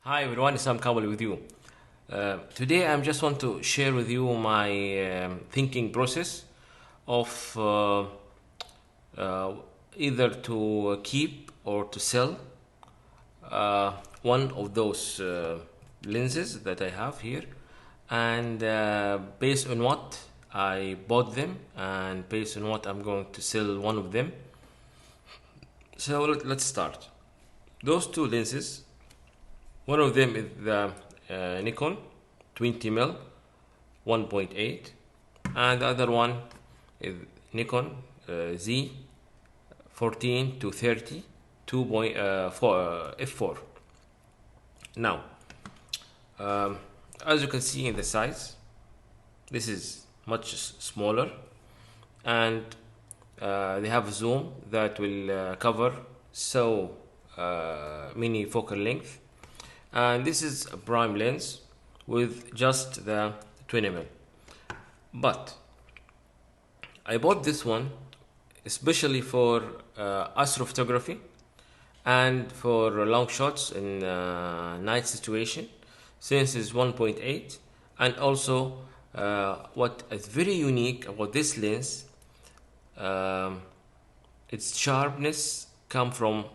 Hi everyone, it's Sam Kabul with you. Today I just want to share with you my thinking process of uh, either to keep or to sell uh, one of those lenses that I have here, and based on what I bought them and based on what I'm going to sell one of them. So let's start. Those two lenses, one of them is the Nikon 20mm 1.8, and the other one is Nikon Z 14 to 30 2.4 f4. Now, um, as you can see in the size, this is much smaller, and they have a zoom that will cover so many focal length, and this is a prime lens with just the 20mm. But I bought this one especially for astrophotography and for long shots in night situation, since it's 1.8. And also what is very unique about this lens, um, its sharpness come from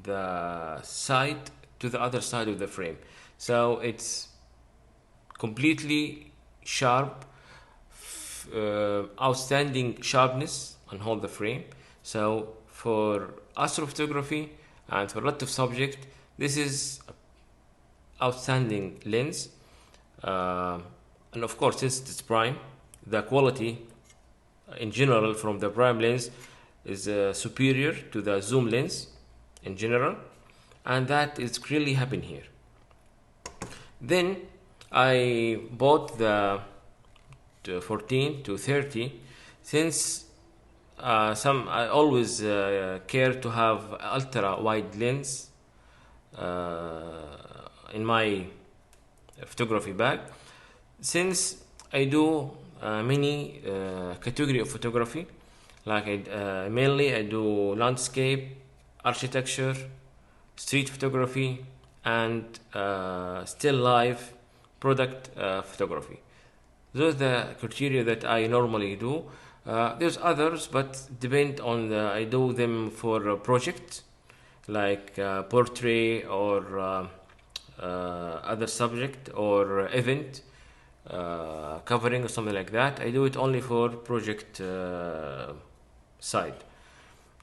the side to the other side of the frame, so it's completely sharp, outstanding sharpness on whole the frame. So for astrophotography and for a lot of subject, this is outstanding lens. And of course, since it's prime, the quality in general from the prime lens is superior to the zoom lens in general, and that is clearly happen here. Then I bought the 14 to 30, since I always care to have ultra wide lens in my photography bag, since I do many category of photography, like mainly I do landscape, architecture, street photography, and still life product photography. Those are the criteria that I normally do. There's others, but depend on I do them for a project, like portrait or other subject or event covering or something like that. I do it only for project side,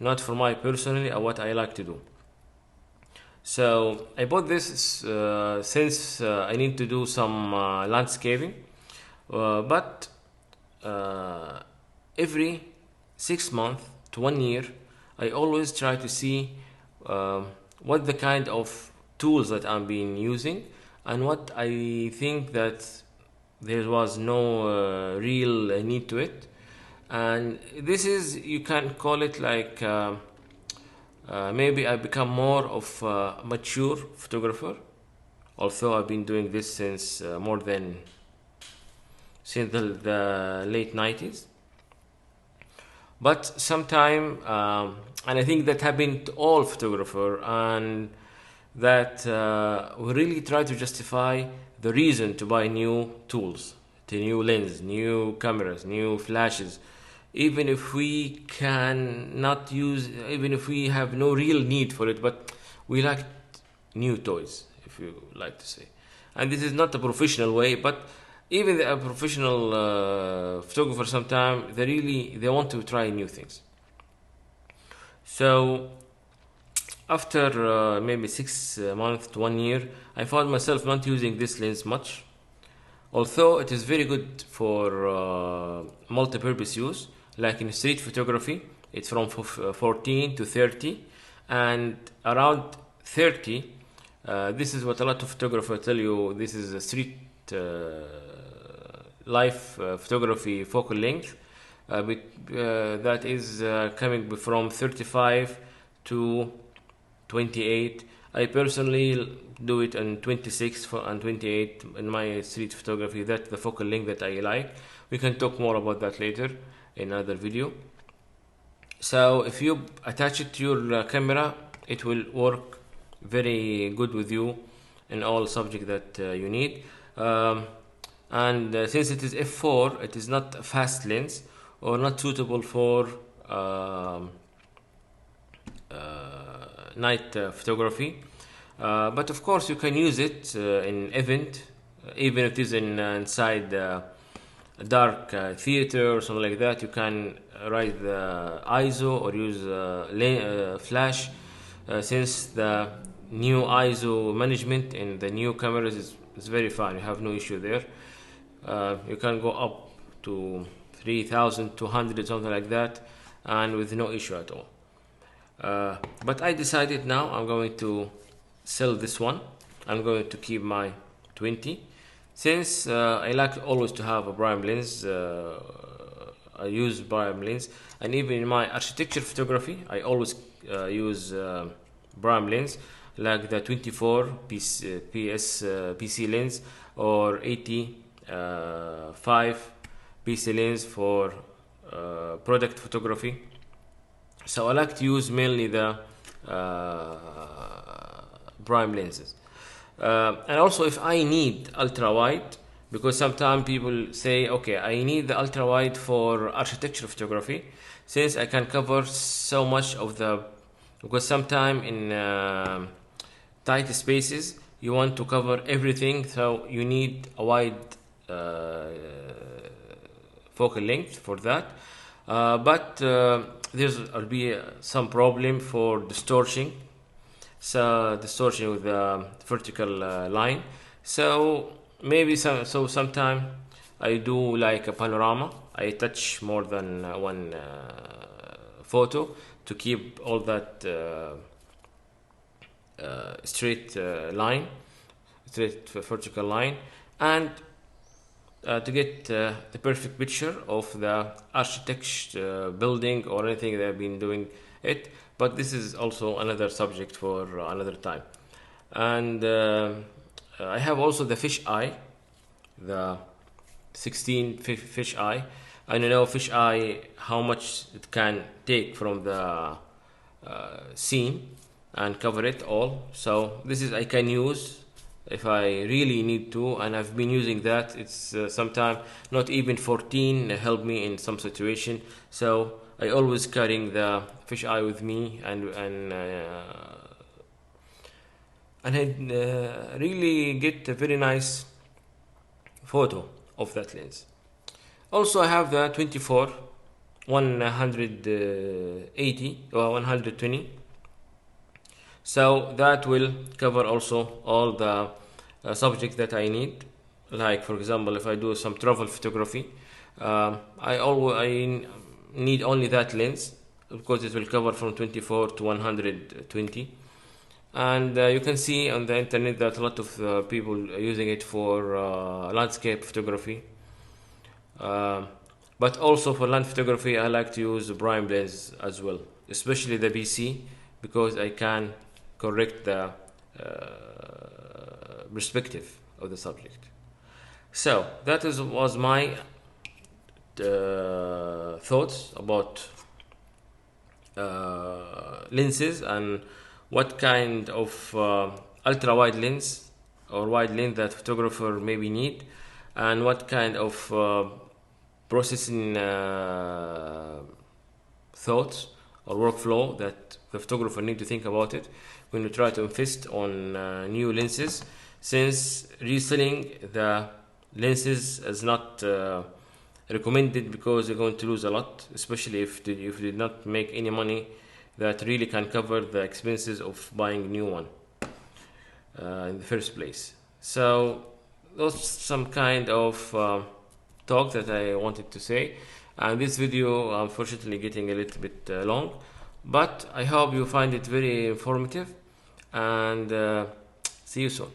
not for my personally or what I like to do. So I bought this since I need to do some landscaping, but uh, every 6 months to 1 year, I always try to see what the kind of tools that I'm being using, and what I think that there was no real need to it. And this is, you can call it like maybe I become more of a mature photographer, although I've been doing this since more than since the late 90s. But sometime, and I think that happened to all photographer, and that we really try to justify the reason to buy new tools, the new lens, new cameras, new flashes, even if we can not use, even if we have no real need for it, but we like new toys, if you like to say. And this is not a professional way, but even a professional photographer sometimes they want to try new things. So after maybe 6 months to 1 year, I found myself not using this lens much, although it is very good for multi-purpose use, like in street photography. It's from 14 to 30, and around 30, this is what a lot of photographers tell you, this is a street life photography focal length, that is coming from 35 to 28. I personally do it in 26 and 28 in my street photography. That's the focal length that I like. We can talk more about that later in another video. So if you attach it to your camera, it will work very good with you in all subject that you need. And since it is f4, it is not a fast lens or not suitable for night photography. But of course you can use it in event, even if it is inside a dark theater or something like that. You can write the ISO or use flash, since the new ISO management in the new cameras is very fine. You have no issue there. You can go up to 3200, something like that, and with no issue at all. But I decided now I'm going to sell this one. I'm going to keep my 20, since I like always to have a prime lens. I use prime lens, and even in my architecture photography I always use prime lens, like the 24 PC lens or 85 PC lens for product photography. So I like to use mainly the prime lenses. And also if I need ultra wide, because sometimes people say, okay, I need the ultra wide for architecture photography, since I can cover so much of the, because sometimes in tight spaces you want to cover everything, so you need a wide focal length for that. But there'll be some problem for distortion, so distortion with the vertical line. So maybe sometime I do like a panorama. I touch more than one photo to keep all that straight line, straight vertical line, and to get the perfect picture of the architect building or anything they have been doing it. But this is also another subject for another time. And I have also the fish eye, the 16 fish eye. I don't know fish eye how much it can take from the scene and cover it all. So this is I can use if I really need to, and I've been using that. It's sometimes not even 14 help me in some situation. So I always carrying the fish eye with me, and I really get a very nice photo of that lens. Also I have the 24 180 or 120, so that will cover also all the subjects that I need. Like for example, if I do some travel photography, I need only that lens, because it will cover from 24 to 120. And you can see on the internet that a lot of people are using it for landscape photography. But also for land photography I like to use the prime lens as well, especially the PC, because I can correct the perspective of the subject. So that was my thoughts about lenses, and what kind of ultra wide lens or wide lens that photographer maybe need, and what kind of processing thoughts or workflow that the photographer need to think about it when you try to invest on new lenses, since reselling the lenses is not recommended, because you're going to lose a lot, especially if you did not make any money that really can cover the expenses of buying a new one in the first place. So those some kind of talk that I wanted to say, and this video unfortunately getting a little bit long, but I hope you find it very informative, and see you soon.